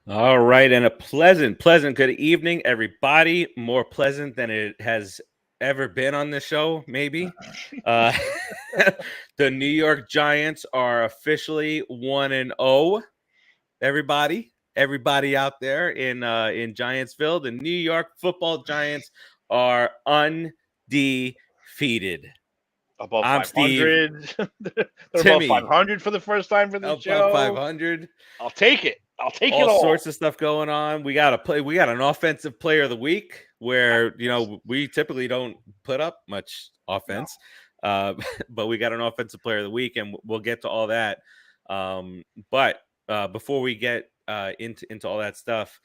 All right, and a pleasant good evening, everybody. More pleasant than it has ever been on this show, maybe. The New York Giants are officially 1-0. Everybody out there in Giantsville, the New York Football Giants are undefeated. Above I'm 500. They're Timmy. above 500 for the first time for this show. Above 500. I'll take it. I'll take it all all. sorts of stuff going on. We got an offensive player of the week where we typically don't put up much offense, but we got an offensive player of the week, and we'll get to all that. But before we get into all that stuff,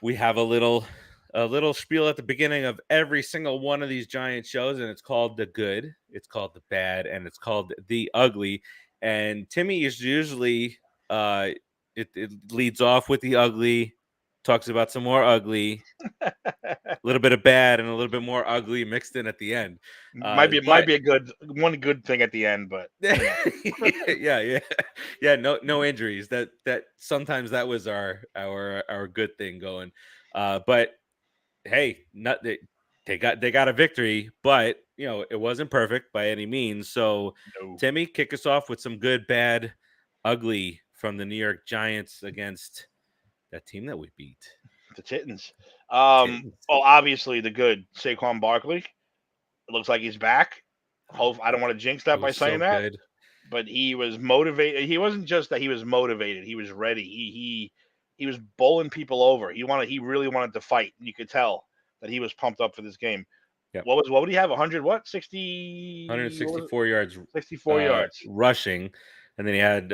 we have a little spiel at the beginning of every single one of these Giant shows, and it's called the good, it's called the bad, and it's called the ugly. And Timmy is usually it leads off with the ugly, talks about some more ugly, a little bit of bad, and a little bit more ugly mixed in at the end. Might be a good thing at the end, but yeah. No injuries. That sometimes that was our good thing going. But hey, they got a victory, but it wasn't perfect by any means. So no. Timmy, kick us off with some good, bad, ugly from the New York Giants against that team that we beat, the Titans. Well, obviously the good, Saquon Barkley. It looks like he's back. I don't want to jinx that by saying that, good. But he was motivated. He wasn't just that he was motivated; he was ready. He was bowling people over. He really wanted to fight. You could tell that he was pumped up for this game. Yep. What would he have? 100 what? 164 yards. 64 yards rushing. And then he had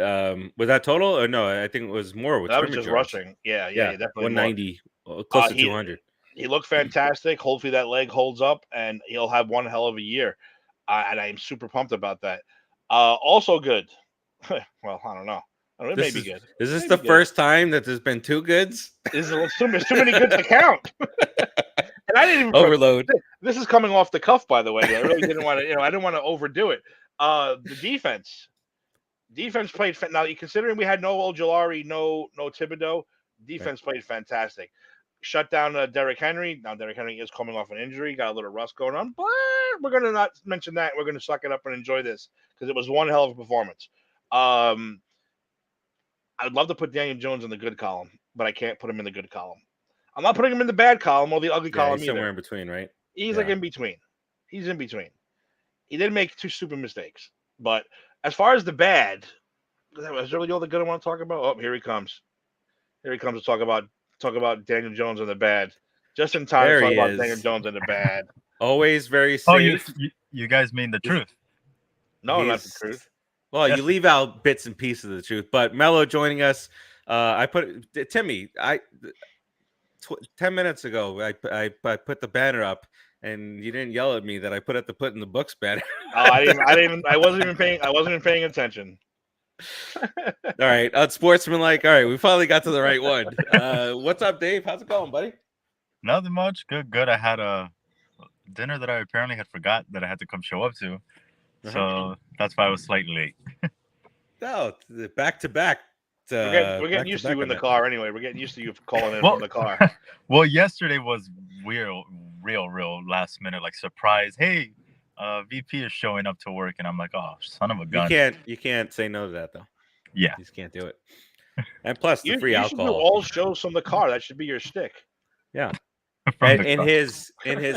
was that total or no? I think it was more with that was just yards. Rushing. Yeah, definitely 190, close to 200. He looked fantastic. Hopefully that leg holds up, and he'll have one hell of a year. And I'm super pumped about that. Also good. Well, I don't know. It may be good. Is this the first time that there's been two goods? There's too many goods to count. And I didn't even overload. This is coming off the cuff, by the way. I really didn't want to. I didn't want to overdo it. The defense played. Now, considering we had no Ojulari, no Thibodeau, defense played fantastic. Shut down Derrick Henry. Now Derrick Henry is coming off an injury, got a little rust going on, but we're gonna not mention that. We're gonna suck it up and enjoy this because it was one hell of a performance. I'd love to put Daniel Jones in the good column, but I can't put him in the good column. I'm not putting him in the bad column or the ugly column he's somewhere in between, right? He's like in between. He's in between. He did make two stupid mistakes, but as far as the bad, is really all the good I want to talk about? Oh, here he comes. Here he comes to talk about Daniel Jones and the bad. Just in time to talk about Daniel Jones and the bad. Always very safe. Oh, you guys mean the truth? No, not the truth. Well, you leave out bits and pieces of the truth. But Mello joining us. I put Timmy. 10 minutes ago, I put the banner up, and you didn't yell at me that I put in the books banner. I wasn't even paying attention. All right, unsportsmanlike. All right, we finally got to the right one. What's up, Dave? How's it going, buddy? Nothing much. Good. I had a dinner that I apparently had forgot that I had to come show up to, so that's why I was slightly late. No, back to back. We're getting used to you in the car anyway. We're getting used to you calling in from the car. Well, yesterday was real last minute, like surprise. Hey, VP is showing up to work, and I'm like, oh, son of a gun. You can't say no to that though. Yeah, you just can't do it. And plus, the free alcohol. You should do all shows from the car. That should be your shtick. Yeah. And in his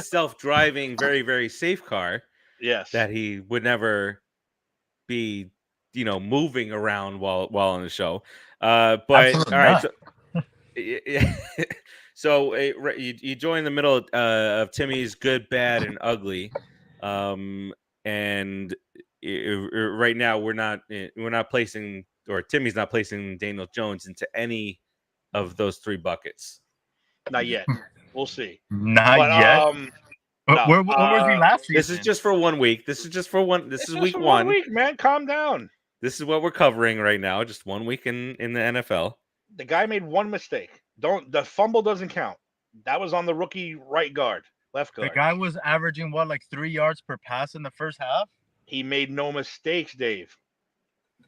self-driving, very, very safe car. Yes. That he would never be, moving around while on the show. But absolutely all right. not. So you join the middle of Timmy's good, bad, and ugly. And right now we're not placing or Timmy's not placing Daniel Jones into any of those 3 buckets. Not yet. We'll see. Not But yet. no, Where was he last season? This is just for 1 week. This is just for one. This is week for 1. 1 week, man. Calm down. This is what we're covering right now. Just 1 week in the NFL. The guy made one mistake. The fumble doesn't count. That was on the rookie right guard, left guard. The guy was averaging what, like 3 yards per pass in the first half? He made no mistakes, Dave.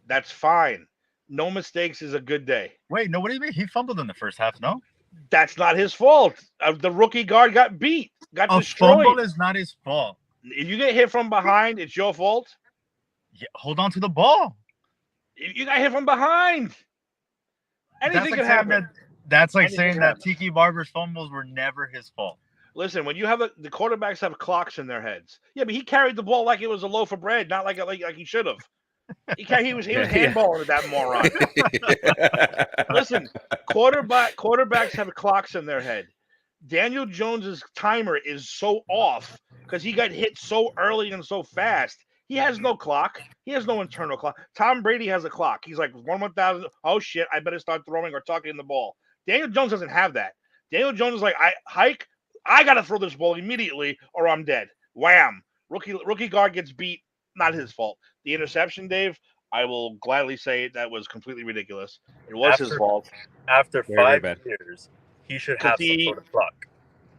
That's fine. No mistakes is a good day. Wait, no, what do you mean? He fumbled in the first half, no? That's not his fault. The rookie guard got beat, got A destroyed. fumble is not his fault. If you get hit from behind, it's your fault. Yeah, hold on to the ball. If you got hit from behind, anything can happen. That's like Anything saying can that happen. Tiki Barber's fumbles were never his fault. Listen, when you have the quarterbacks have clocks in their heads. Yeah, but he carried the ball like it was a loaf of bread, not like he should have. He was handballing at that moron. Listen, quarterbacks have clocks in their head. Daniel Jones's timer is so off because he got hit so early and so fast. He has no clock. He has no internal clock. Tom Brady has a clock. He's like 1,000. Oh shit! I better start throwing or tucking the ball. Daniel Jones doesn't have that. Daniel Jones is like, I gotta throw this ball immediately or I'm dead. Wham! Rookie guard gets beat. Not his fault. The interception, Dave, I will gladly say that was completely ridiculous. It was his fault. After Very 5 bad. years, he should have some sort of clock.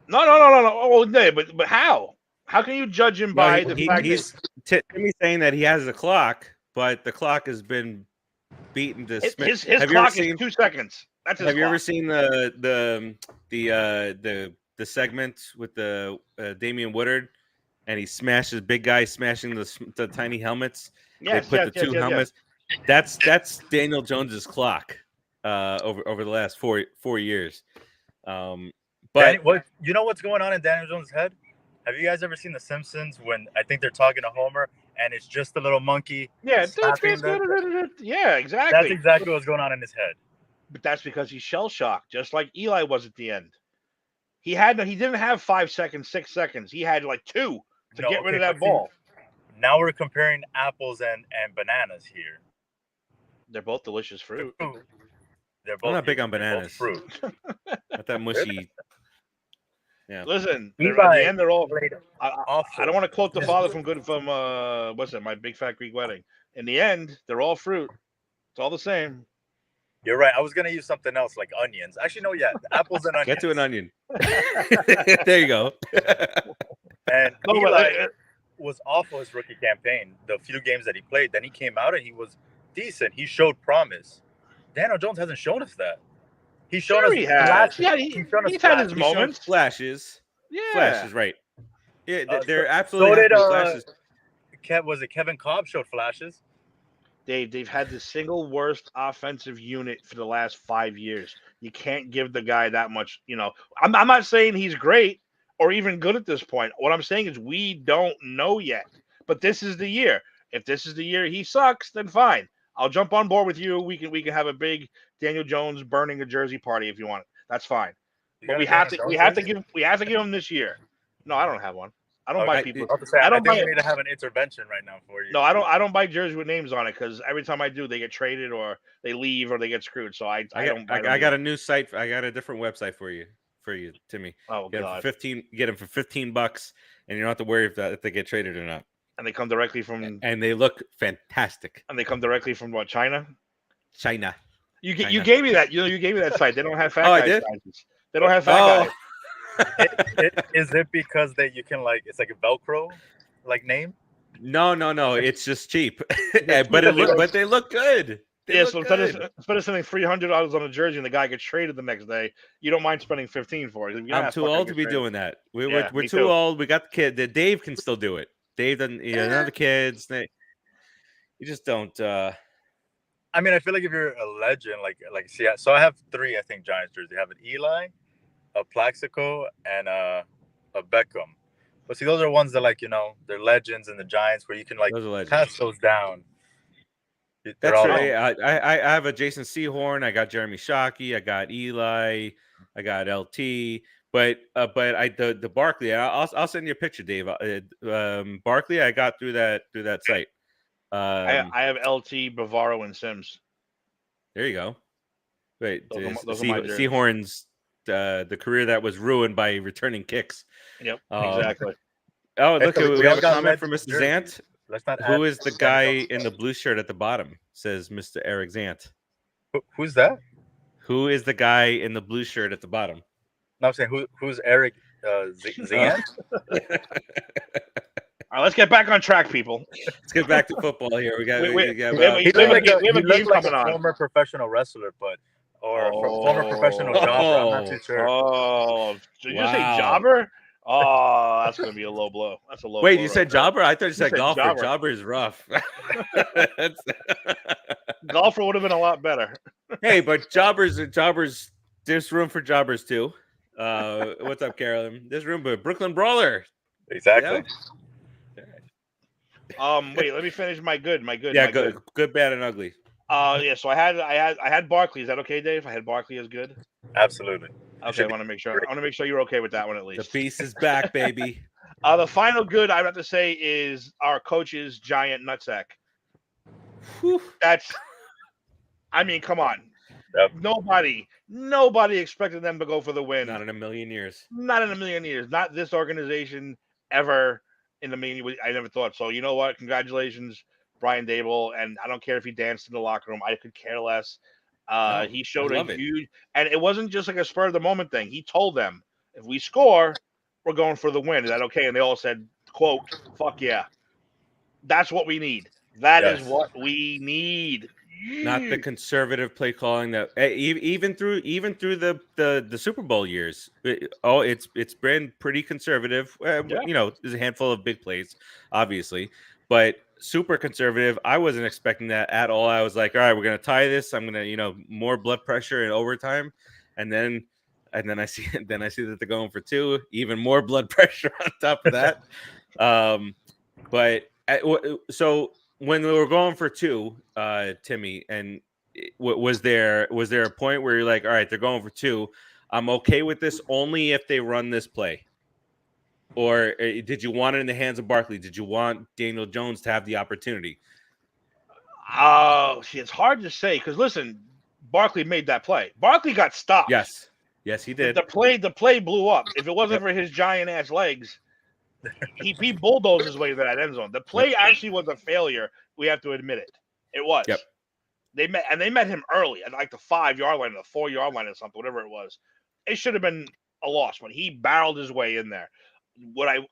No. Oh, no, but how? How can you judge him by the fact that Timmy's saying that he has a clock, but the clock has been beaten to his clock is 2 seconds? That's his Have you clock. ever seen the segment with the Damian Woodard, and he smashes big guy smashing the tiny helmets? Yes, they put the 2 helmets. Yes. That's Daniel Jones's clock over the last four years. But you know what's going on in Daniel Jones' head? Have you guys ever seen The Simpsons when I think they're talking to Homer and it's just the little monkey? Yeah, yeah, exactly. That's exactly what's going on in his head. But that's because he's shell shocked, just like Eli was at the end. He didn't have 5 seconds, 6 seconds. He had like 2 to get rid of that ball. Now we're comparing apples and bananas here. They're both delicious fruit. They're both. I'm not big on bananas. Fruit. Not that mushy. Yeah. Listen, at Eli the end they're all. awful. I don't want to quote the father from what's it? My Big Fat Greek Wedding. In the end, they're all fruit. It's all the same. You're right. I was gonna use something else like onions. Actually, no, yeah, apples and onions. Get to an onion. There you go. And Eli was awful his rookie campaign. The few games that he played, then he came out and he was decent. He showed promise. Daniel Jones hasn't shown us that. He's shown us flashes. Yeah, he's had his moments. Flashes. Yeah. Flashes, right. Yeah, they're So absolutely did flashes. was it Kevin Cobb showed flashes? They've had the single worst offensive unit for the last 5 years. You can't give the guy that much. I'm not saying he's great or even good at this point. What I'm saying is we don't know yet. But this is the year. If this is the year he sucks, then fine. I'll jump on board with you. We can have a big Daniel Jones burning a jersey party if you want it. That's fine. But we have to give him this year. No, I don't have one. I don't buy people. I think we need to have an intervention right now for you. No, I don't buy jerseys with names on it because every time I do, they get traded or they leave or they get screwed. So I got a new site. I got a different website for you, Timmy. Oh, get God. Get them for $15, and you don't have to worry if they get traded or not. And they come directly from. And they look fantastic. And they come directly from what, China? China. You gave me that. You gave me that site. They don't have fat guys. I did? Sizes. They don't have fat guys. Is it because it's like a Velcro name? No. It's just cheap. but they look good. So instead of spending $300 on a jersey and the guy gets traded the next day, you don't mind spending $15 for it. I'm too old to be doing that. We're too old. We got the kid. Dave can still do it. Dave doesn't. None of the kids. You just don't. I mean, I feel like if you're a legend, so I have 3, I think, Giants jerseys. I have an Eli, a Plaxico, and a Beckham. But see, those are ones that they're legends in the Giants where you can pass those down. That's right. I have a Jason Sehorn. I got Jeremy Shockey. I got Eli. I got LT. But the Barkley. I'll send you a picture, Dave. Barkley, I got through that site. I have LT, Bavaro, and Sims. There you go. Wait, those are my jerseys. Seahorns, the career that was ruined by returning kicks. Yep, exactly. Oh, look, Hey, we have a got comment red from Mr. jerseys. Zant. Let's not. Who add is the Sam guy Jones. in the blue shirt at the bottom? Says Mr. Eric Zant. Who's that? Who is the guy in the blue shirt at the bottom? No, I'm saying who's Eric Zian? All right, let's get back on track, people. Let's get back to football here. We got He we looked have a like game- we have a game like coming a on. former professional wrestler, or Oh. former professional jobber. I'm not too sure. Oh, did you say Wow. jobber? Oh, that's gonna be a low blow. That's a low blow. Wait, you said right there. jobber? I thought you said said golfer. jobber. Jobber is rough. Golfer would have been a lot better. Hey, but jobbers. There's room for jobbers too. What's up, Carolyn? There's room for Brooklyn Brawler. Exactly. Wait, let me finish my good. Yeah, good, bad, and ugly. Yeah. So I had Barkley. Is that okay, Dave? I had Barkley as good. Absolutely. Okay, I want to make sure. I want to make sure you're okay with that one at The least. piece is back, baby. The final good I have to say is our coach's giant nutsack. Whew. That's. I mean, come on. Yep. Nobody expected them to go for the win. Not in a million years. Not in a million years. Not this organization ever in the million. I never thought so. You know what? Congratulations, Brian Dable. And I don't care if he danced in the locker room. I could care less. He showed a huge, and it wasn't just like a spur of the moment thing. He told them, if we score, we're going for the win. Is that okay? And they all said, quote, fuck yeah. That's what we need. That is what we need. Not the conservative play calling that even through the Super Bowl years. It's been pretty conservative. You know, there's a handful of big plays, obviously, but super conservative. I wasn't expecting that at all. I was like, all right, we're gonna tie this. I'm gonna, more blood pressure in overtime, and then I see that they're going for two, even more blood pressure on top of that. So when we were going for two, Timmy, and was there a point where you're like, all right, they're going for two, I'm okay with this only if they run this play? Or did you want it in the hands of Barkley? Did you want Daniel Jones to have the opportunity? Oh, see, it's hard to say because listen, Barkley made that play. Barkley got stopped. Yes, he did. The play blew up. If it wasn't for his giant ass legs, he bulldozed his way to that end zone. The play actually was a failure. We have to admit it. It was. Yep. They met him early at like the 5-yard line, the 4-yard line, or something, whatever it was. It should have been a loss, but he barreled his way in there. I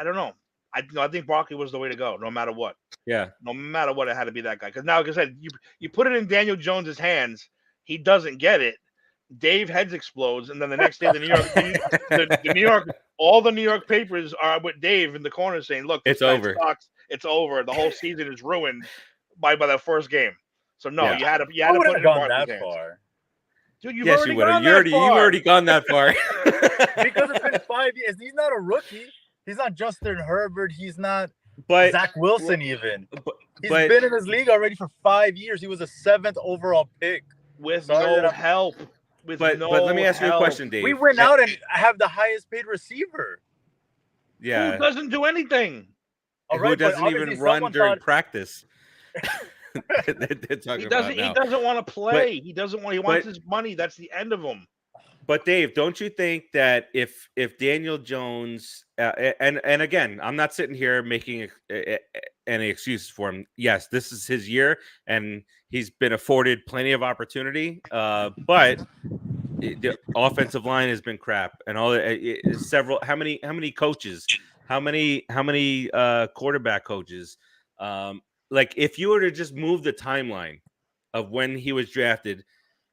don't know. I think Barkley was the way to go, no matter what. Yeah. No matter what, it had to be that guy. Because now, like I said, you put it in Daniel Jones's hands, he doesn't get it. Dave heads explodes, and then the next day, all the New York papers are with Dave in the corner saying, "Look, it's over. Sucks. It's over. The whole season is ruined by that first game." So no, you had to put it in that hands. Far. Dude, you've already gone that far. Because it's been 5 years. He's not a rookie. He's not Justin Herbert. He's not Zach Wilson even. He's been in this league already for 5 years. He was a 7th overall pick. With no help. But let me ask you a question, Dave. We went out and have the highest paid receiver. Yeah. Who doesn't do anything? Who doesn't even run during practice? He doesn't want to play. He wants his money. That's the end of him. But Dave, don't you think that if Daniel Jones and again, I'm not sitting here making any excuses for him. Yes, this is his year, and he's been afforded plenty of opportunity. But the offensive line has been crap, and all several. How many coaches? How many quarterback coaches? Like if you were to just move the timeline of when he was drafted,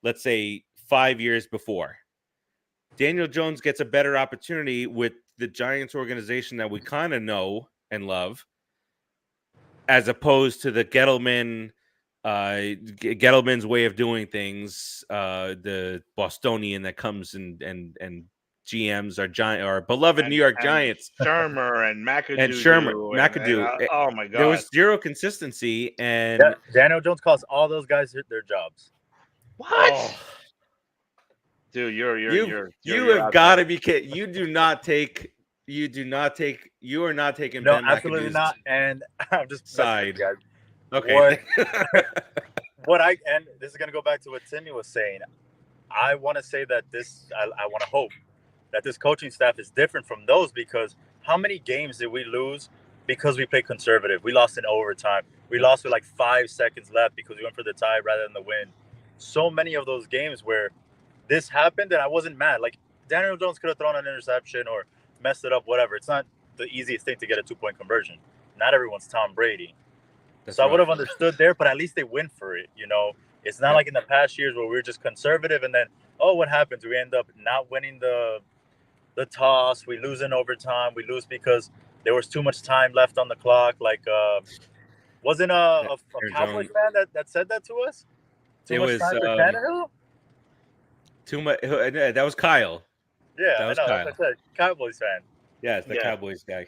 let's say 5 years before, Daniel Jones gets a better opportunity with the Giants organization that we kind of know and love, as opposed to the Gettleman's way of doing things, the Bostonian that comes and GMs are beloved New York Giants. Shermer and McAdoo. McAdoo. Oh my God. There was zero consistency, and Daniel Jones cost all those guys their jobs. What? Oh. Dude, you have got to be kidding. You are not taking No, Ben absolutely McAdoo's not. And I'm just side. guys. Okay. and this is gonna go back to what Timmy was saying. I want to say that I want to hope that this coaching staff is different from those, because how many games did we lose because we played conservative? We lost in overtime. We lost with like 5 seconds left because we went for the tie rather than the win. So many of those games where this happened and I wasn't mad. Like Daniel Jones could have thrown an interception or messed it up, whatever. It's not the easiest thing to get a 2-point conversion. Not everyone's Tom Brady. I would have understood there, but at least they win for it. It's not like in the past years where we were just conservative and then, what happens? We end up not winning the toss. We lose in overtime. We lose because there was too much time left on the clock. Like, wasn't a Cowboys fan that said that to us? Too much time for Tannehill? Too much. That was Kyle. Yeah, I know. Kyle. That's what I said. Cowboys fan. Yeah, it's the Cowboys guy.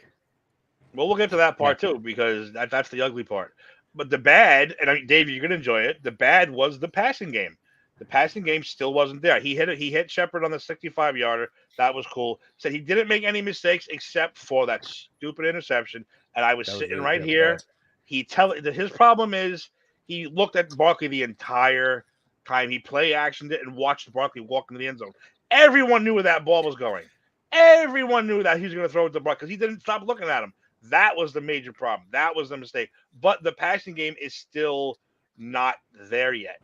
Well, we'll get to that part too, because that's the ugly part. But the bad, and I mean, Dave, you're gonna enjoy it. The bad was the passing game. The passing game still wasn't there. He hit Shepard on the 65-yarder. That was cool. Said he didn't make any mistakes except for that stupid interception. And I was sitting right here. His problem is he looked at Barkley the entire time. He play actioned it and watched Barkley walk into the end zone. Everyone knew where that ball was going. Everyone knew that he was going to throw it to Barkley because he didn't stop looking at him. That was the major problem. That was the mistake. But the passing game is still not there yet.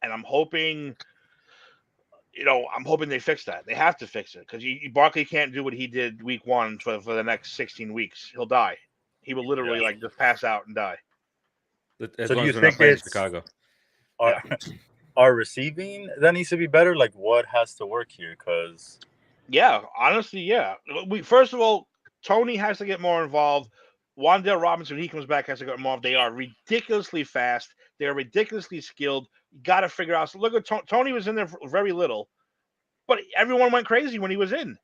And I'm hoping they fix that. They have to fix it because Barkley can't do what he did week 1 for the next 16 weeks. He'll die. He will literally just pass out and die. So do you think it's Chicago? Our receiving that needs to be better? Like, what has to work here? Because honestly, first of all, Tony has to get more involved. Wan'Dale Robinson, when he comes back, has to get more involved. They are ridiculously fast. They are ridiculously skilled. You got to figure out. So look at Tony was in there for very little, but everyone went crazy when he was in.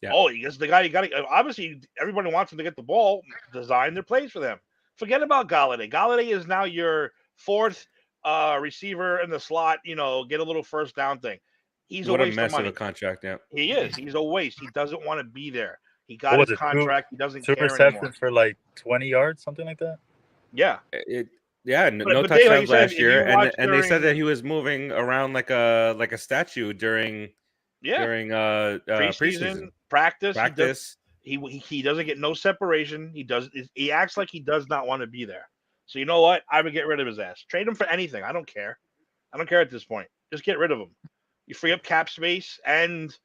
Yeah. Oh, he's the guy. You got to obviously everybody wants him to get the ball. Design their plays for them. Forget about Galladay. Galladay is now your 4th receiver in the slot. Get a little first down thing. He's what a waste mess of money. Of a contract. Yeah, he is. He's a waste. He doesn't want to be there. He got his contract. He doesn't care anymore. 2 receptions for like 20 yards, something like that. Yeah. No touchdowns last year, and they said that he was moving around like a statue during preseason practice. He doesn't get no separation. He acts like he does not want to be there. So you know what? I would get rid of his ass. Trade him for anything. I don't care. I don't care at this point. Just get rid of him. You free up cap space and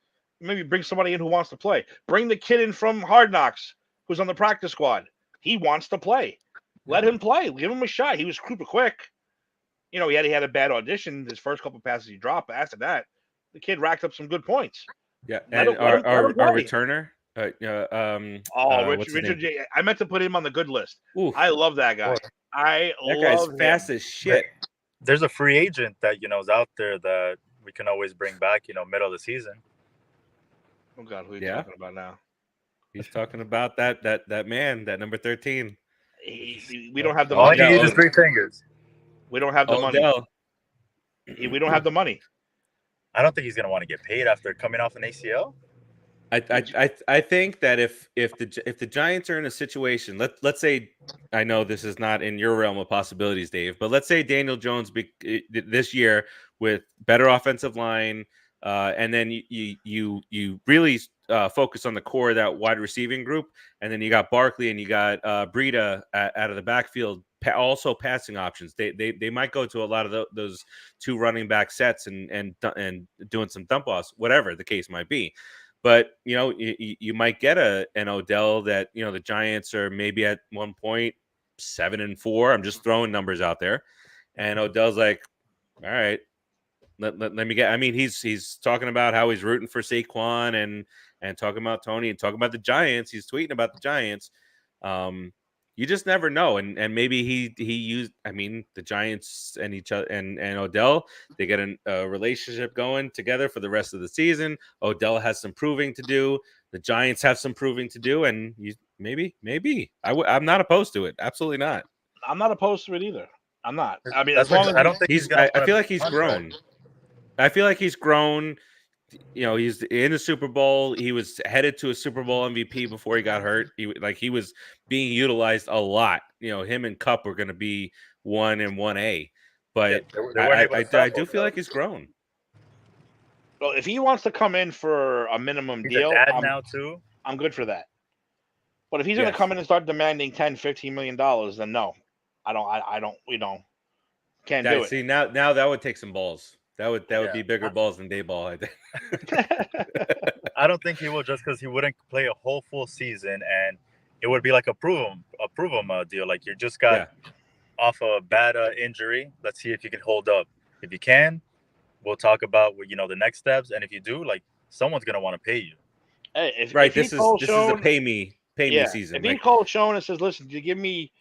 maybe bring somebody in who wants to play. Bring the kid in from Hard Knocks who's on the practice squad. He wants to play. Let him play. Give him a shot. He was super quick. He had a bad audition. His first couple passes he dropped. But after that, the kid racked up some good points. Yeah, and our returner. Richard J. I meant to put him on the good list. Oof. I love that guy. That guy's fast as shit. There's a free agent that is out there that we can always bring back. Middle of the season. Oh God, who are you talking about now? He's talking about that man, that number 13. We don't have the money. All you need is 3 fingers. We don't have the money. We don't have the money. I don't think he's going to want to get paid after coming off an ACL. I think that if the Giants are in a situation, let's say, I know this is not in your realm of possibilities, Dave, but let's say Daniel Jones this year with better offensive line, and then you really focus on the core of that wide receiving group, and then you got Barkley and you got Breida out of the backfield, also passing options. They might go to a lot of those 2 running back sets and doing some dump offs, whatever the case might be. But you might get an Odell that the Giants are maybe at one point 7-4. I'm just throwing numbers out there, and Odell's like, all right, let me get. I mean, he's talking about how he's rooting for Saquon and talking about Tony and talking about the Giants. He's tweeting about the Giants. You just never know, and maybe he used. I mean, the Giants and each other and Odell, they get a relationship going together for the rest of the season. Odell has some proving to do. The Giants have some proving to do, and maybe I'm not opposed to it. Absolutely not. I'm not opposed to it either. I'm not. I mean, as long as I don't think I feel like he's grown. I feel like he's grown. He's in the Super Bowl. He was headed to a Super Bowl MVP before he got hurt. He was being utilized a lot. Him and Kupp were going to be 1 and 1A. but they weren't able to stop I do feel like he's grown. Well, if he wants to come in for a minimum He's deal, a dad now too. I'm good for that. But if he's going to Yes. come in and start demanding $10-15 million, then no, I don't. Can't do it. See, now that would take some balls. That would be Yeah. bigger balls than Dayball, I think. I don't think he will, just because he wouldn't play a whole full season, and it would be like a prove him deal. Like, you just got off a bad injury. Let's see if you can hold up. If you can, we'll talk about the next steps. And if you do, like, someo's gonna want to pay you. Hey, If this is a pay me season. If he calls Sean and says, "Listen, you give me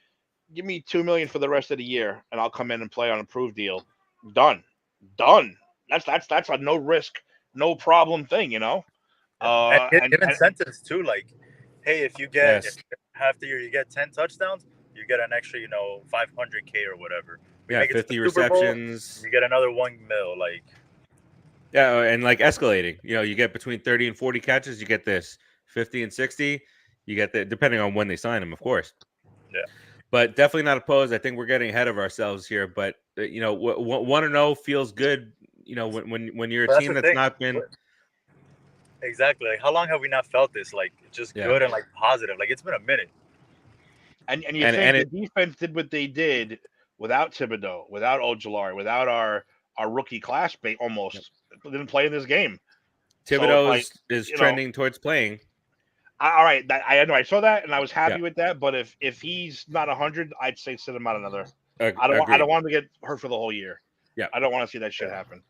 $2 million for the rest of the year, and I'll come in and play on an approved deal," done. That's a no risk, no problem thing, And give incentives too. Like, hey, if you get half the year you get 10 touchdowns, you get an extra, $500K or whatever. 50 receptions. Bowl, you get another $1 million. Like, and like escalating. You get between 30 and 40 catches, you get this. 50 and 60, you get that, depending on when they sign him, of course. Yeah. But definitely not opposed. I think we're getting ahead of ourselves here. But 1-0 feels good. When you're a team that's not been exactly. Like, how long have we not felt this? Like, just good and like positive. Like, it's been a minute. And you think the defense did what they did without Thibodeau, without Ojolari, without our rookie classmate almost didn't play in this game. Thibodeau is trending towards playing. All right, I know I saw that and I was happy with that. But if he's not 100, I'd say sit him out another. I don't want him to get hurt for the whole year. Yeah, I don't want to see that shit happen.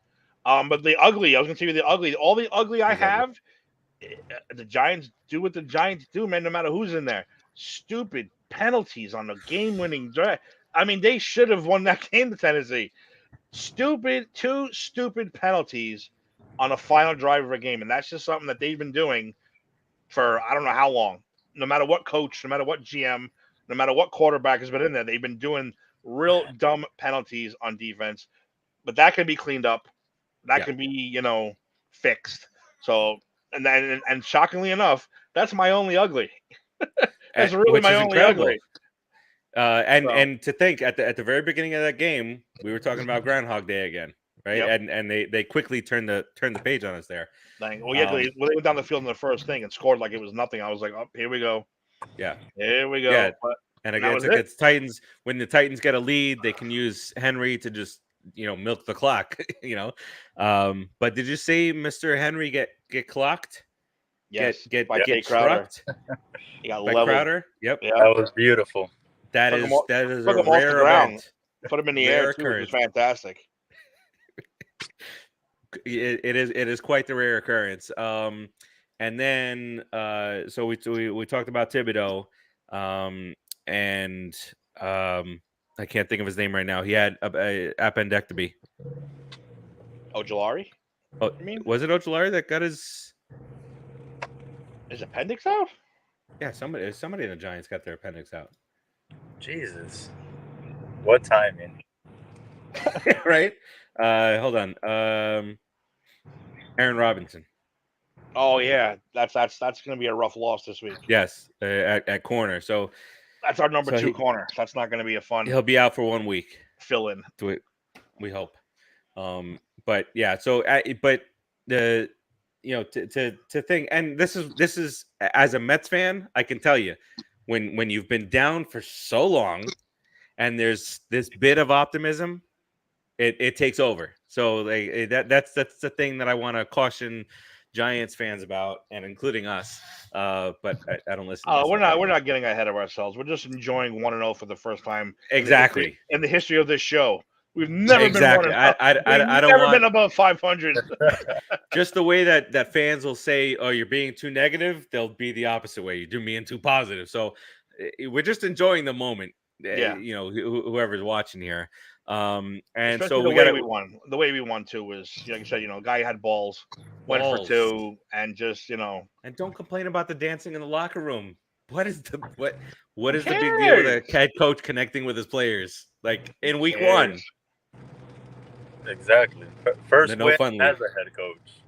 But the ugly, I was going to tell you the ugly. All the ugly I have, the Giants do what the Giants do, man. No matter who's in there, stupid penalties on the game-winning drive. I mean, they should have won that game to Tennessee. Two stupid penalties on a final drive of a game, and that's just something that they've been doing for I don't know how long. No matter what coach, no matter what GM, no matter what quarterback has been in there, they've been doing real dumb penalties on defense. But that can be cleaned up. That can be, fixed. So, and shockingly enough, that's my only ugly. That's really my only ugly. And to think at the very beginning of that game, we were talking about Groundhog Day again, right? Yep. And they quickly turned the page on us there. Well, they went down the field in the first thing and scored like it was nothing. I was like, oh, here we go. Yeah, here we go. Yeah. And again, it's Titans. When the Titans get a lead, they can use Henry to just milk the clock. But did you see Mr. Henry get clocked? Yes, get struck. He got leveled. Crowder. Yep, that was beautiful. That is a rare event. Put him in the air too. It was fantastic. It is quite the rare occurrence. And then so we talked about Thibodeau, and I can't think of his name right now. He had a appendectomy. Ojolari? Oh, was it Ojolari that got his appendix out? Yeah, somebody in the Giants got their appendix out. Jesus, what timing? Right? Hold on. Aaron Robinson. Oh yeah, that's going to be a rough loss this week. Yes, at corner. So that's our number 2 corner. That's not going to be a fun. He'll be out for 1 week. Fill in. We hope. But yeah. So, but the to think, and this is as a Mets fan, I can tell you, when you've been down for so long, and there's this bit of optimism, it takes over. So that's the thing that I want to caution Giants fans about, and including us. But I don't listen. We're not getting ahead of ourselves. We're just enjoying 1-0 for the first time. Exactly. In the history of this show, we've never been 1-0. I don't want been above 500. Just the way that fans will say, "Oh, you're being too negative," they'll be the opposite way. You're being too positive. So we're just enjoying the moment. Yeah. Whoever's watching here. And especially so we won. The way we won too was, like you said, guy had balls, went for 2, and just And don't complain about the dancing in the locker room. What is the big deal with a head coach connecting with his players? Like in week 1. Exactly. First no win fun as a head coach.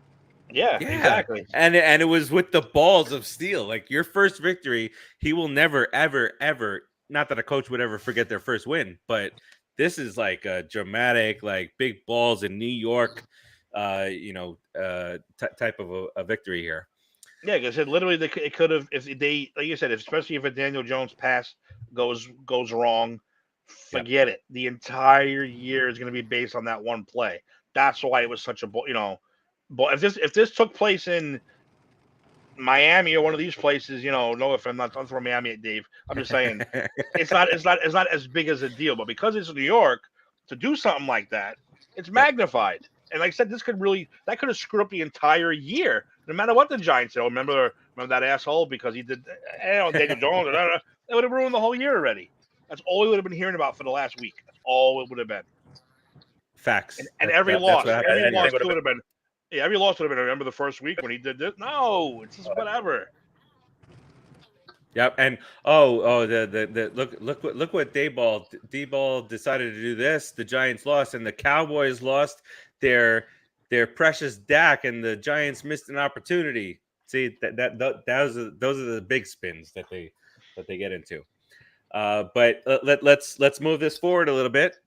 Yeah, exactly. And it was with the balls of steel. Like your first victory, he will never, ever, ever. Not that a coach would ever forget their first win, but This is like a dramatic, like big balls in New York, type of a victory here. Yeah, because it literally it could have, if they, like you said, especially if a Daniel Jones pass goes wrong, forget it. The entire year is going to be based on that one play. That's why it was such a but if this took place in Miami or one of these places, no, if I'm not from Miami, Dave, I'm just saying it's not as big as a deal. But because it's New York, to do something like that, it's magnified. And like I said, that could have screwed up the entire year, no matter what the Giants did. Remember that asshole because he did, Daniel Jones. It would have ruined the whole year already. That's all we would have been hearing about for the last week. That's all it would have been. Facts. And every loss would have been. Yeah, every loss would have been. Remember the first week when he did this? No, it's just whatever. Yep, and the look what Dayball decided to do this. The Giants lost, and the Cowboys lost their precious Dak, and the Giants missed an opportunity. See those are the big spins that they get into. But let's move this forward a little bit.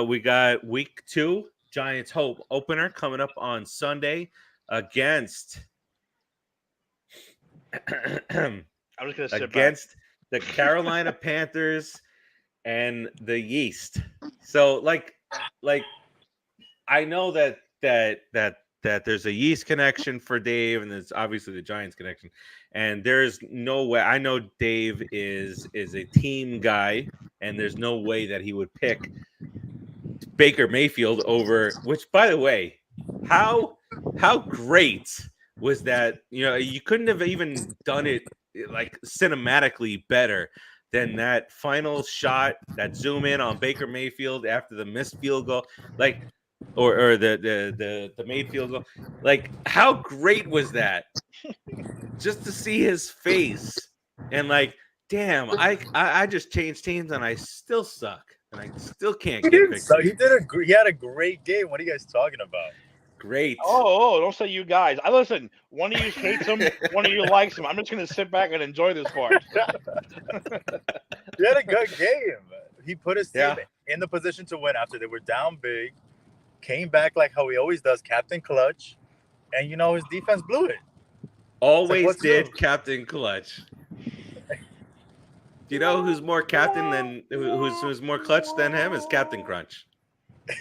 We got week 2 Giants Hope opener coming up on Sunday against I'm just gonna sit against the Carolina Panthers and the Yeast. So like I know that there's a Yeast connection for Dave, and there's obviously the Giants connection. And there's no way, I know Dave is a team guy, and there's no way that he would pick Baker Mayfield over, which, by the way, how great was that? You couldn't have even done it like cinematically better than that final shot, that zoom in on Baker Mayfield after the missed field goal, like, or the made field goal. Like, how great was that? Just to see his face and like, damn, I just changed teams and I still suck and I still can't get victory. So he had a great game. What are you guys talking about? Great. Oh, don't say you guys. I listen. One of you hates him. One of you likes him. I'm just gonna sit back and enjoy this part. He had a good game. He put his team in the position to win after they were down big. Came back like how he always does, Captain Clutch, and his defense blew it. Always did Captain Clutch. Do you know who's more captain than who's more clutch than him? Is Captain Crunch.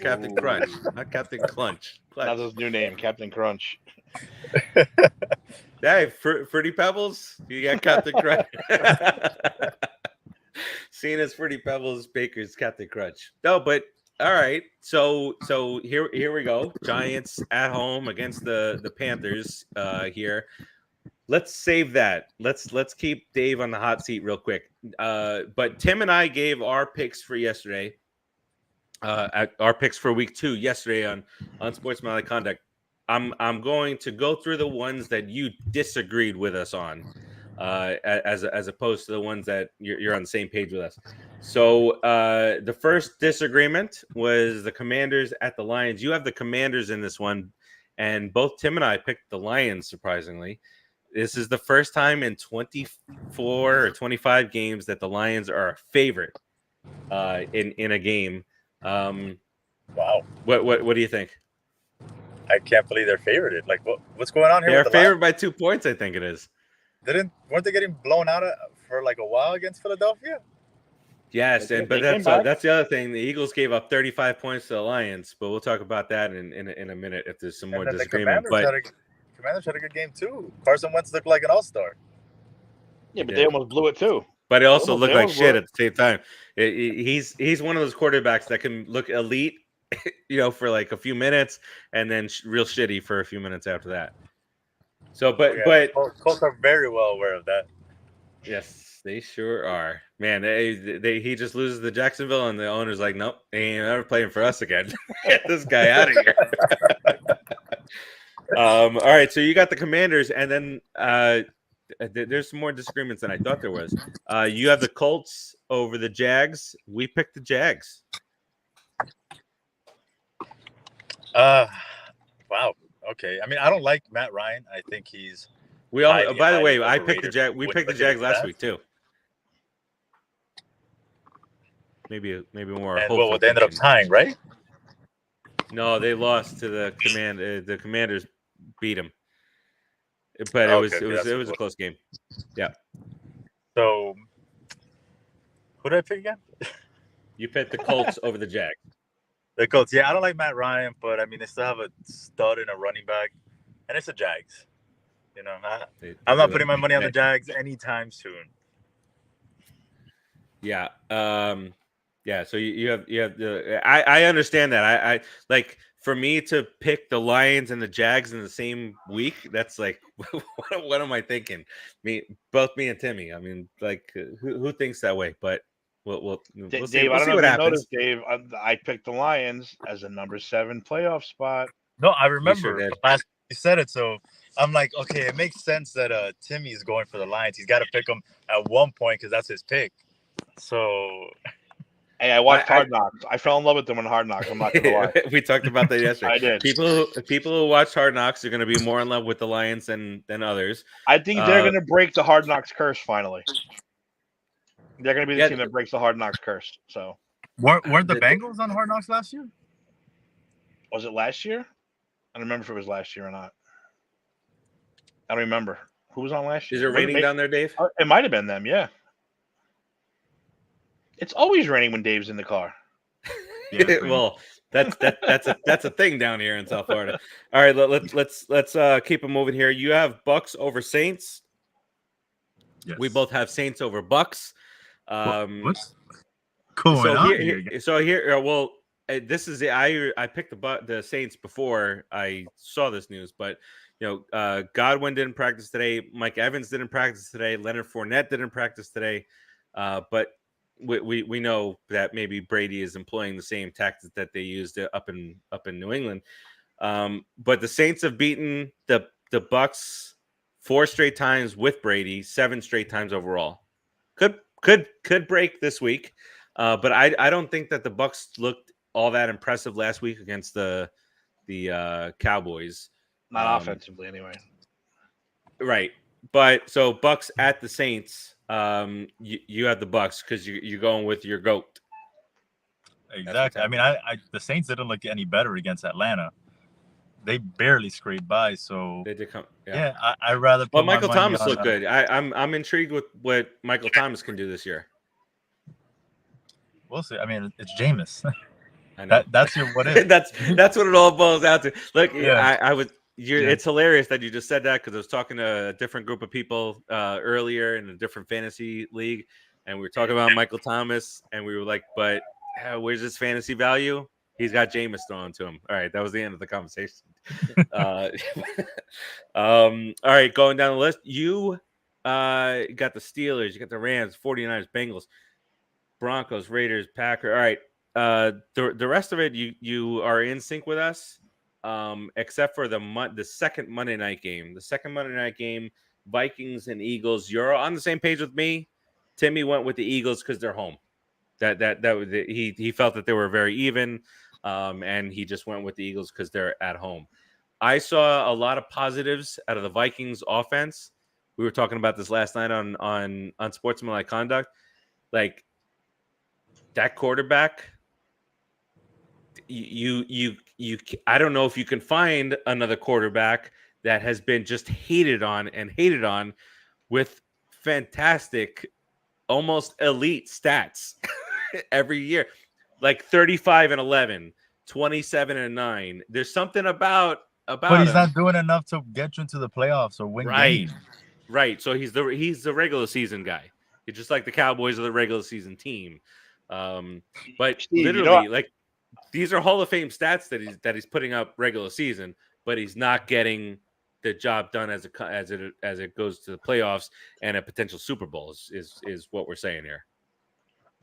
Captain Crunch, not Captain Clunch. That's his new name, Captain Crunch. Hey, Fruity Pebbles, you got Captain Crunch. Seen as Fruity Pebbles, Baker's Captain Crunch. No, but all right. So here we go. Giants at home against the Panthers here. Let's save that. Let's keep Dave on the hot seat real quick. But Tim and I gave our picks for yesterday. Our picks for week 2 yesterday on Sportsmanlike Conduct. I'm going to go through the ones that you disagreed with us on, as opposed to the ones that you're on the same page with us. So the first disagreement was the Commanders at the Lions. You have the Commanders in this one, and both Tim and I picked the Lions, surprisingly. This is the first time in 24 or 25 games that the Lions are a favorite in a game. Wow. What do you think? I can't believe they're favored. Like, what's going on here? They're favored by 2 points, I think it is. Weren't they getting blown out for like a while against Philadelphia? Yes, but that's the other thing. The Eagles gave up 35 points to the Lions, but we'll talk about that in a minute if there's some more disagreement. Commanders had a good game too. Carson Wentz looked like an all-star. Yeah, but they almost blew it too. But it also looked like shit at the same time. He's one of those quarterbacks that can look elite, for like a few minutes, and then real shitty for a few minutes after that. So, but Colts are very well aware of that. Yes, they sure are. Man, he just loses to Jacksonville, and the owner's like, nope, he ain't ever playing for us again. Get this guy out of here. All right, so you got the Commanders, and then there's some more disagreements than I thought there was. You have the Colts over the Jags. We picked the Jags. Wow. Okay. I mean, I don't like Matt Ryan. I think he's. By the way, I picked the Jag. We picked the Jags last week too. maybe more And hopeful what they ended up thinking. tying, right? No, they lost to the command. The Commanders beat them, but it was a close game. Yeah. So who did I pick again? You picked the Colts over the Jags. The Colts. Yeah, I don't like Matt Ryan, but I mean they still have a stud in a running back, and it's the Jags. You know, I'm not putting my money on the Jags anytime soon. Yeah. Yeah. So you have the. I understand that. I like for me to pick the Lions and the Jags in the same week. That's like, what am I thinking? Both me and Timmy. I mean, like, who thinks that way? But we'll Dave, see. I don't know what if you happens. noticed, Dave. I picked the Lions as a number 7 playoff spot. No, I remember sure last you said it, so I'm like, okay, it makes sense that Timmy's going for the Lions. He's got to pick them at one point because that's his pick. So, hey, I watched Hard Knocks. I fell in love with them in Hard Knocks. I'm not gonna lie. We talked about that yesterday. I did. People who watch Hard Knocks are going to be more in love with the Lions than others. I think they're going to break the Hard Knocks curse finally. They're going to be the team that breaks the Hard Knocks curse. So, weren't the Bengals on Hard Knocks last year? Was it last year? I don't remember if it was last year or not. I don't remember. Who was on last year? Is it raining down there, Dave? It might have been them, yeah. It's always raining when Dave's in the car. Yeah, well, that's a thing down here in South Florida. All right, let's keep it moving here. You have Bucks over Saints. Yes. We both have Saints over Bucks. What's going on here? Well, this is I picked the Saints before I saw this news, but Godwin didn't practice today. Mike Evans didn't practice today. Leonard Fournette didn't practice today. But we know that maybe Brady is employing the same tactics that they used up in New England. But the Saints have beaten the Bucks 4 straight times with Brady, 7 straight times overall. Could break this week, but I don't think that the Bucks looked all that impressive last week against the Cowboys. Not offensively, anyway. Right, but so Bucks at the Saints. You have the Bucks because you're going with your GOAT. Exactly. I mean, the Saints didn't look any better against Atlanta. They barely scraped by. So they did come. Yeah, I rather. Well, Michael Thomas looked good. I'm intrigued with what Michael Thomas can do this year. We'll see. I mean, it's Jameis. I know. That's your what if. that's what it all boils down to. Look, yeah. I would. It's hilarious that you just said that because I was talking to a different group of people earlier in a different fantasy league, and we were talking about Michael Thomas, and we were like, "But where's his fantasy value? He's got Jameis thrown to him." All right, that was the end of the conversation. All right, going down the list, you got the Steelers, you got the Rams, 49ers, Bengals, Broncos, Raiders, Packers. All right, the rest of it, you are in sync with us. Except for the second Monday night game. The second Monday night game, Vikings and Eagles. You're on the same page with me. Timmy went with the Eagles because they're home. He felt that they were very even, and he just went with the Eagles because they're at home. I saw a lot of positives out of the Vikings offense. We were talking about this last night on Sportsmanlike Conduct. Like that quarterback. I don't know if you can find another quarterback that has been just hated on with fantastic, almost elite stats every year, like 35-11, 27-9. There's something about but he's him. Not doing enough to get you into the playoffs or win games. Right. So he's the regular season guy. He's just like the Cowboys are the regular season team. But Steve, literally, like. These are Hall of Fame stats that he's putting up regular season, but he's not getting the job done as it goes to the playoffs and a potential Super Bowl is what we're saying here.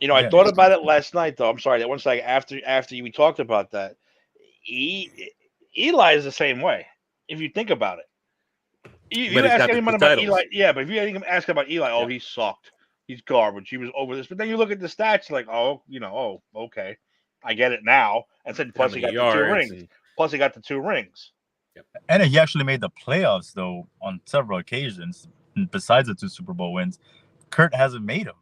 I thought about it last night, though. I'm sorry that one second after we talked about that. Eli is the same way. If you think about it, you ask anyone about Eli, but if you ask about Eli, he sucked. He's garbage. He was over this, but then you look at the stats, like, okay. I get it now. And said, plus he got the 2 rings. Plus he got the 2 rings. Yep. And he actually made the playoffs, though, on several occasions. Besides the 2 Super Bowl wins, Kurt hasn't made them.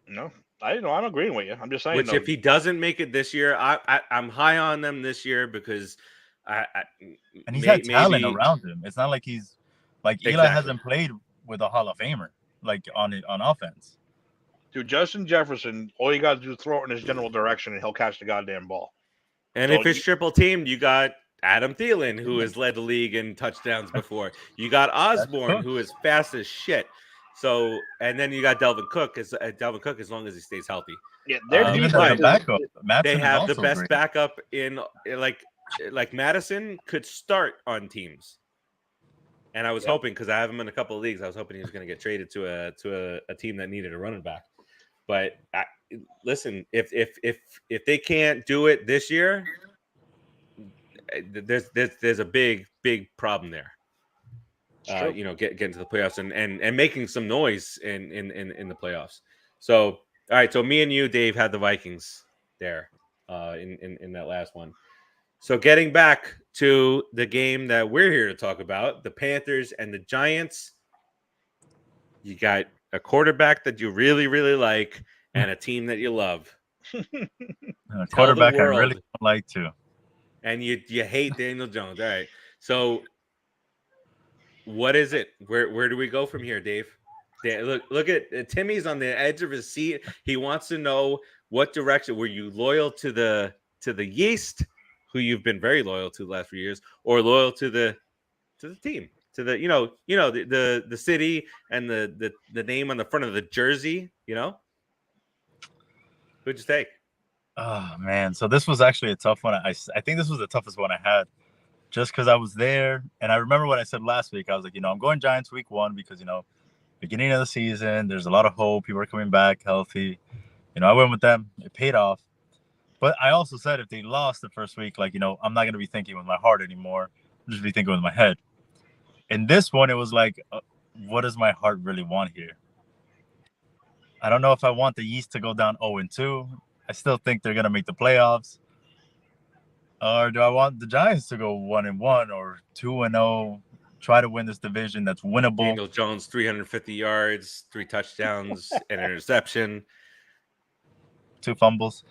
No. I'm agreeing with you. I'm just saying. Which, if he doesn't make it this year, I'm high on them this year because and he's had talent around him. It's not like he's like Eli hasn't played with a Hall of Famer like on offense. Dude, Justin Jefferson, all you got to do is throw it in his general direction, and he'll catch the goddamn ball. And so if it's triple teamed, you got Adam Thielen, who has led the league in touchdowns before. You got Osborne, who is fast as shit. So, and then you got Delvin Cook, as long as he stays healthy. Yeah, their defense, backup. They have the best backup in like Madison could start on teams. And I was hoping, because I have him in a couple of leagues, I was hoping he was going to get traded to a team that needed a running back. But listen, if they can't do it this year, there's a big problem there. Getting to the playoffs and making some noise in the playoffs. So all right, so me and you, Dave, had the Vikings there in that last one. So getting back to the game that we're here to talk about, the Panthers and the Giants. You got a quarterback that you really, really like and a team that you love. A quarterback I really don't like too. And you hate Daniel Jones. All right. So what is it? Where do we go from here, Dave? Look at Timmy's on the edge of his seat. He wants to know what direction. Were you loyal to the Yeast, who you've been very loyal to the last few years, or loyal to the team, to the the city and the name on the front of the jersey? Who'd you take? Oh man, so this was actually a tough one. I think this was the toughest one I had, just because I was there, and I remember what I said last week. I was like, I'm going Giants week 1 because beginning of the season, there's a lot of hope. People are coming back healthy. I went with them. It paid off. But I also said if they lost the first week, I'm not going to be thinking with my heart anymore. I'll just be thinking with my head. In this one, it was like, what does my heart really want here? I don't know if I want the Yeast to go down 0-2. I still think they're going to make the playoffs. Or do I want the Giants to go 1-1 or 2-0? Try to win this division that's winnable. Daniel Jones, 350 yards, 3 touchdowns, an interception, 2 fumbles.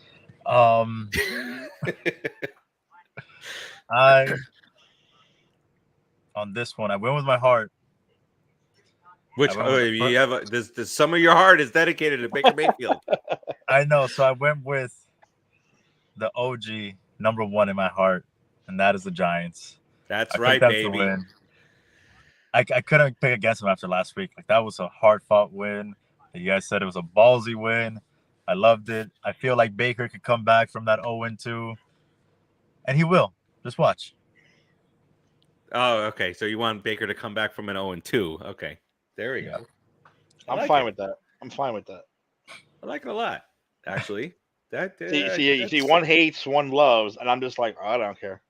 On this one, I went with my heart. There's some of your heart is dedicated to Baker Mayfield. I know, so I went with the OG number 1 in my heart, and that is the Giants. That's right, baby. Win. I couldn't pick against them after last week. Like, that was a hard-fought win. You guys said it was a ballsy win. I loved it. I feel like Baker could come back from that 0-2, and he will. Just watch. Oh, okay. So you want Baker to come back from an 0-2. Okay. There we go. I'm fine with that. I like it a lot, actually. See, one hates, one loves, and I'm just like, I don't care.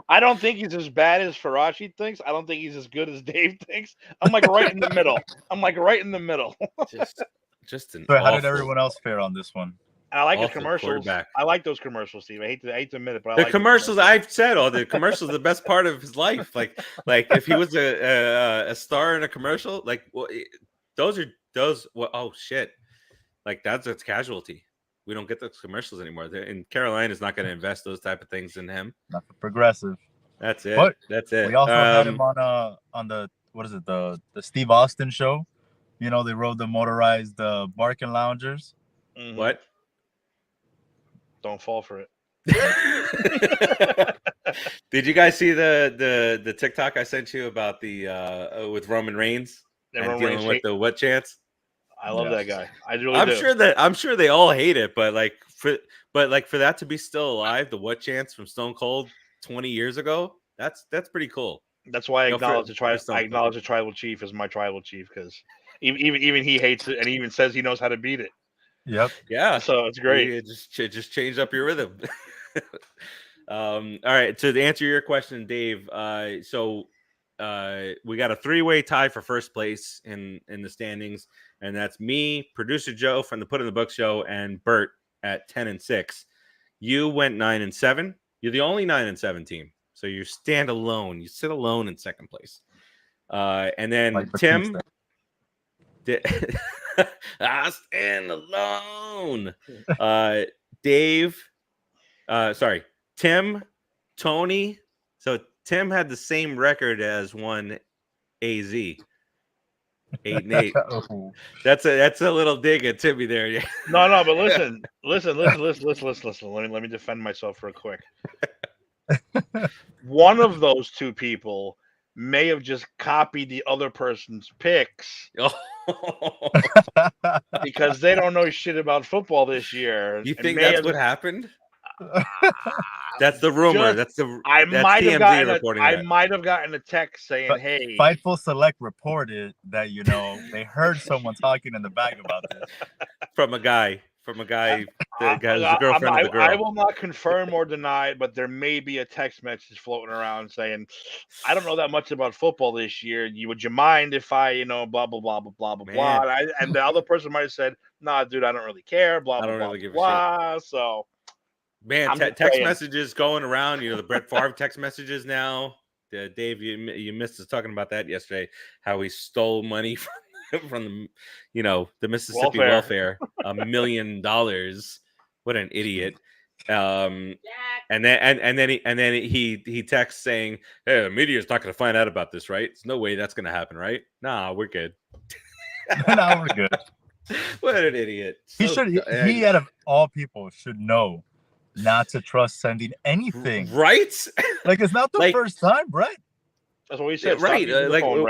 I don't think he's as bad as Farachi thinks. I don't think he's as good as Dave thinks. I'm like right in the middle. Just an. So how did everyone else fare on this one? And I like the commercials. I like those commercials, Steve. I hate to admit it, but the commercials. I've said all the commercials are the best part of his life. Like if he was a star in a commercial, those. Well, oh shit, that's Casualty. We don't get those commercials anymore. And Carolina's not going to invest those type of things in him. Not for Progressive. That's it. But that's it. We also had him on the the Steve Austin show. They rode the motorized Barking Loungers. Mm-hmm. What? Don't fall for it. Did you guys see the TikTok I sent you about the with Roman Reigns and dealing with the what chance? I love that guy. I really do. I'm sure they all hate it, but for that to be still alive, the what chance from Stone Cold 20 years ago, that's pretty cool. That's why I acknowledge the tribal chief as my tribal chief, because even he hates it, and he even says he knows how to beat it. Yep. Yeah. So it's great. It just changed up your rhythm. All right. To answer your question, Dave, so we got a 3-way tie for first place in the standings, and that's me, producer Joe from the Put in the Book show, and Bert at 10-6. You went 9-7. You're the only 9-7 team, so you stand alone. You sit alone in second place. And then I stand alone. Dave, sorry, Tim, Tony. So Tim had the same record as one AZ, 8-8. Oh. That's a little dig at Timmy there. Yeah. No, but listen. Let me defend myself real quick. One of those two people may have just copied the other person's picks because they don't know shit about football this year. You and think may that's have- what happened? That's the rumor. Just- that's I might have TMZ gotten that. I might have gotten a text saying, But "Hey, Fightful Select reported that they heard someone talking in the back about this. From a guy, the guy's I, the girlfriend of the girl. I will not confirm or deny it, but there may be a text message floating around saying, "I don't know that much about football this year. Would you mind if I, blah blah blah blah blah blah blah?" And the other person might have said, "Nah, dude, I don't really care." Blah blah I don't blah really give blah. a shit. So, Man, I'm just text saying. messages going around. The Brett Favre text messages now. Dave, you missed us talking about that yesterday. How he stole money from the Mississippi welfare, $1 million. What an idiot! And then he texts saying, "Hey, the media is not going to find out about this, right? There's no way that's going to happen, right? Nah, we're good. No, we're good." What an idiot! He out of all people should know not to trust sending anything. Right? Like, it's not the first time, Brett. That's what we said. Right.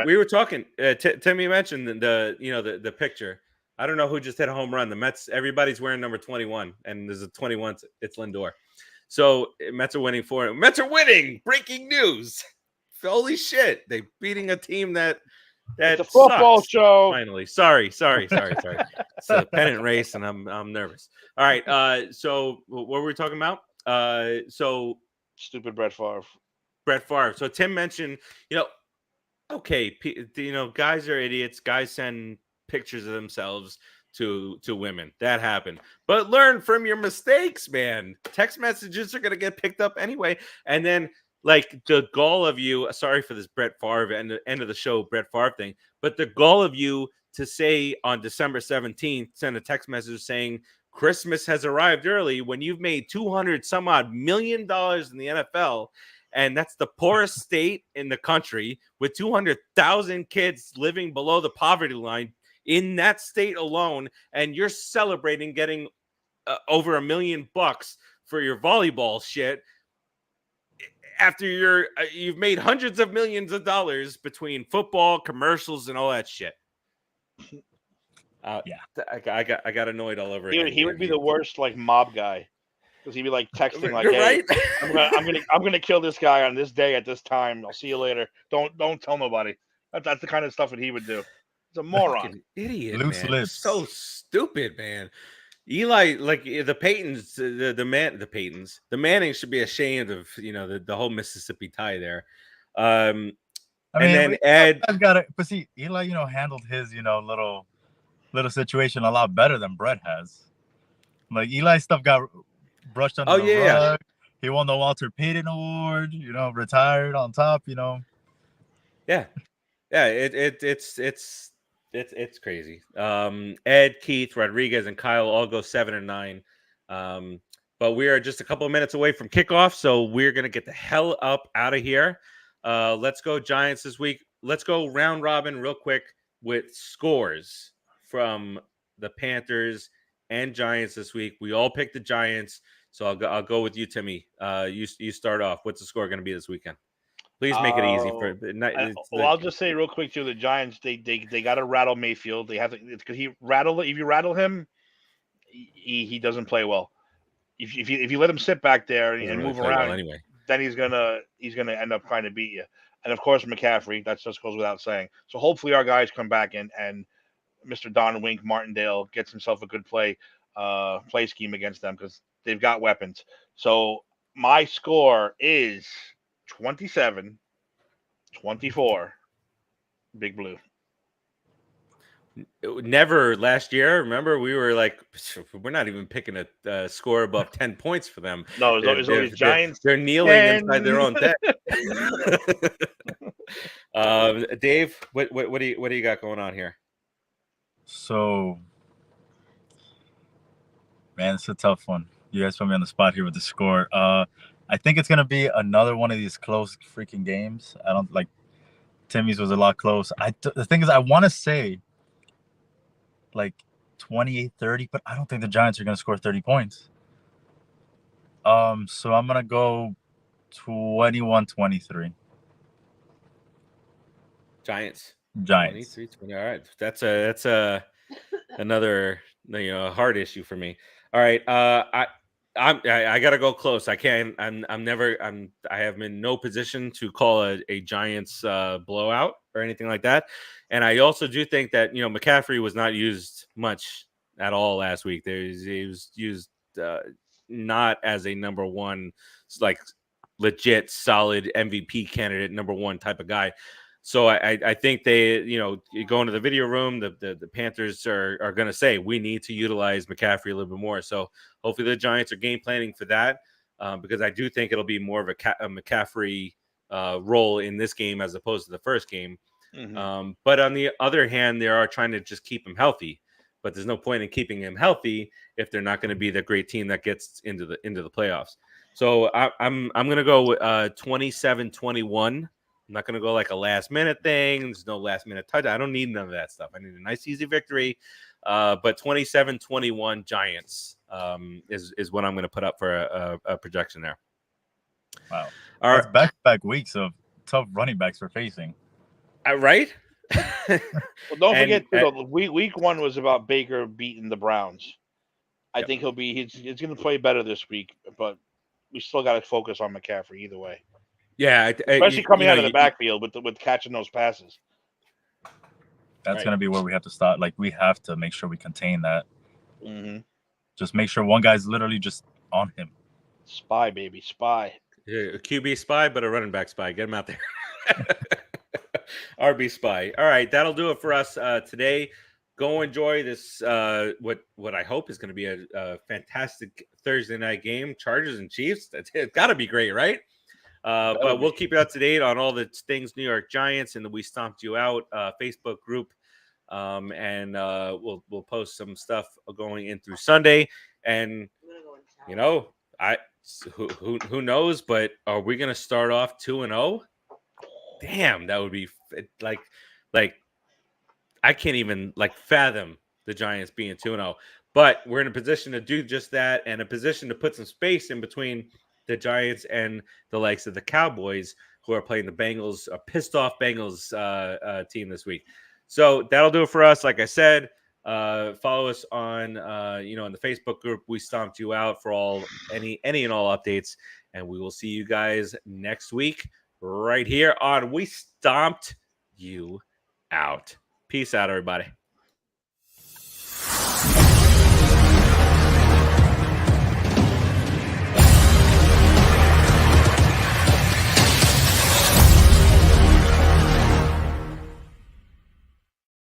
We were talking. Timmy mentioned the picture. I don't know who just hit a home run. The Mets. Everybody's wearing number 21, and there's a 21. It's Lindor. So Mets are winning for him. Mets are winning. Breaking news. Holy shit! They beating a team that it's a football sucks. show. Finally. Sorry. It's a pennant race, and I'm nervous. All right. So what were we talking about? So stupid Brett Favre. So Tim mentioned, okay, guys are idiots. Guys send pictures of themselves to women. That happened. But learn from your mistakes, man. Text messages are going to get picked up anyway. And then, like, the gall of you, sorry for this Brett Favre and the end of the show, Brett Favre thing, but the gall of you to say on December 17th, send a text message saying Christmas has arrived early when you've made $200 some odd million in the NFL. And that's the poorest state in the country with 200,000 kids living below the poverty line in that state alone. And you're celebrating getting over $1 million for your volleyball shit after you've made hundreds of millions of dollars between football, commercials, and all that shit. I got annoyed all over again. He would be the worst mob guy. Because he'd be texting You're "Hey, right. I'm gonna kill this guy on this day at this time. I'll see you later. Don't tell nobody." That's the kind of stuff that he would do. He's a moron. Fucking idiot, Loose man. lips. So stupid, man. Eli, like the Paytons, the Mannings should be ashamed of the whole Mississippi tie there. And then Ed, I've got it. But see, Eli, handled his little situation a lot better than Brett has. Like, Eli stuff got brushed under the rug. He won the Walter Payton Award, retired on top, Yeah. It's crazy. Ed, Keith, Rodriguez, and Kyle all go 7-9. But we are just a couple of minutes away from kickoff, so we're gonna get the hell up out of here. Let's go Giants this week. Let's go round robin real quick with scores from the Panthers and Giants this week. We all picked the Giants, so I'll go with you, Timmy. You start off. What's the score going to be this weekend? Please make it easy for. I'll just say real quick too. The Giants they got to rattle Mayfield. They have to because if you rattle him, he doesn't play well. If you let him sit back there and move around, anyway, then he's gonna end up trying to beat you. And of course McCaffrey. That just goes without saying. So hopefully our guys come back and Mr. Don Wink Martindale gets himself a good play scheme against them because they've got weapons. So my score is 27-24. Big Blue. Never last year. Remember, we were like, we're not even picking a score above 10 points for them. No, it's always Giants. They're kneeling inside their own deck. Dave, what do you got going on here? So, man, it's a tough one. You guys put me on the spot here with the score. I think it's gonna be another one of these close freaking games. I don't like Timmy's was a lot close. The thing is, I want to say like 28-30, but I don't think the Giants are gonna score 30 points. So I'm gonna go 21-23. Giants. Giants. 23-20. All right. That's another hard issue for me. All right. I gotta go close. I can't. I have been in no position to call a Giants blowout or anything like that. And I also do think that McCaffrey was not used much at all last week. He was used not as a number one, like legit solid MVP candidate, number one type of guy. So I think they, you go into the video room, the Panthers are going to say, we need to utilize McCaffrey a little bit more. So hopefully the Giants are game planning for that, because I do think it'll be more of a McCaffrey role in this game as opposed to the first game. Mm-hmm. But on the other hand, they are trying to just keep him healthy. But there's no point in keeping him healthy if they're not going to be the great team that gets into the playoffs. So I'm going to go 27-21. I'm not going to go like a last minute thing. There's no last minute touch. I don't need none of that stuff. I need a nice, easy victory. But 27-21 Giants is what I'm going to put up for a projection there. Wow. That's back-to-back weeks of tough running backs we're facing. Right? Well, don't forget, week one was about Baker beating the Browns. I think he's going to play better this week, but we still got to focus on McCaffrey either way. Yeah, especially coming out of the backfield with catching those passes. That's going to be where we have to start. Like, we have to make sure we contain that. Mm-hmm. Just make sure one guy's literally just on him. Spy, baby, spy. Yeah, a QB spy, but a running back spy. Get him out there. RB spy. All right, that'll do it for us today. Go enjoy this. What I hope is going to be a fantastic Thursday night game. Chargers and Chiefs. It's got to be great, right? But we'll keep you up to date on all the things New York Giants and the We Stomped You Out Facebook group. And we'll post some stuff going in through Sunday. And who knows? But are we going to start off 2-0? Damn, that would be like I can't even fathom the Giants being 2-0. But we're in a position to do just that, and a position to put some space in between the Giants and the likes of the Cowboys, who are playing the Bengals, a pissed off Bengals team this week. So that'll do it for us. Like I said, follow us on in the Facebook group. We Stomped You Out for any and all updates, and we will see you guys next week right here on We Stomped You Out. Peace out, everybody.